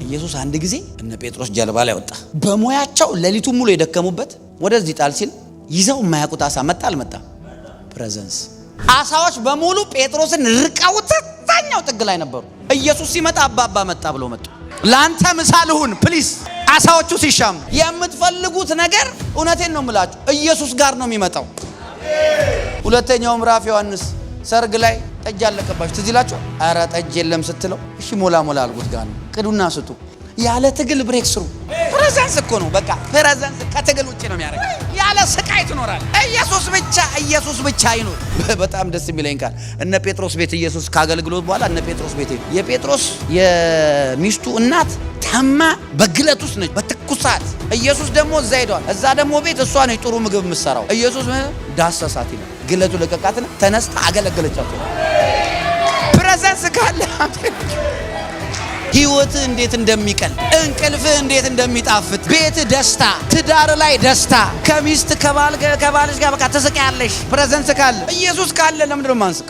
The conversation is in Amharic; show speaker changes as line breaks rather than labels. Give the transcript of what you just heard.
ኢየሱስ አንድ ጊዜ እነ ጴጥሮስ ጀልባ ላይ ወጣ። በሞያቸው ሌሊቱን ሙሉ የደከሙበት ወደዚህ ጣል ሲል ይዘው የማያውቁት አሳ መጣ አልመጣ? ፕሬዘንስ። አሳዎች በሙሉ ጴጥሮስን ርቀውት ታኛው ጥግ ላይ ነበሩ። ኢየሱስ ሲመጣ አባባ መጣ ብሎ መጡ። ላንተ ምሳል ሁን ፕሊስ። አሳዎቹ ሲሻሙ የምትፈልጉት ነገር እውነቴን ነው የምላችሁ ኢየሱስ ጋር ነው የሚመጣው። ሁለተኛው ምዕራፍ ዮሐንስ ሰርግ ላይ ጠጅ አለቀባችሁ ትዝ ይላችኋል። ኧረ ጠጅ የለም ስትለው እሺ ሞላ ሞላ አልጉት ጋር ነው ቅዱና ስጡ። ያለ ትግል ብሬክ ስሩ። ፕሬዘንስ እኮ ነው በቃ ፕሬዘንስ ከትግል ውጪ ነው የሚያደርግ። ያለ ስቃይ ትኖራል። ኢየሱስ ብቻ ይኖር። በጣም ደስ የሚለኝ ቃል እነ ጴጥሮስ ቤት ኢየሱስ ካገልግሎት በኋላ እነ ጴጥሮስ ቤት የጴጥሮስ የሚስቱ እናት ታማ በግለት ውስጥ ነች በትኩሳት። ኢየሱስ ደግሞ እዛ ሄዷል። እዛ ደግሞ ቤት እሷ ነች ጥሩ ምግብ የምትሰራው። ኢየሱስ ዳሰሳት ይላል። ግለቱ ለቀቃትና ተነስታ አገለገለቻቸው። ፕሬዘንስ ካለ ህይወት እንዴት እንደሚቀል፣ እንቅልፍ እንዴት እንደሚጣፍጥ፣ ቤት ደስታ፣ ትዳር ላይ ደስታ፣ ከሚስት ከባልሽ ጋር በቃ ተስቂያለሽ። ፕሬዘንስ ካለ ኢየሱስ ካለ ለምንድን ነው ማንስቅ?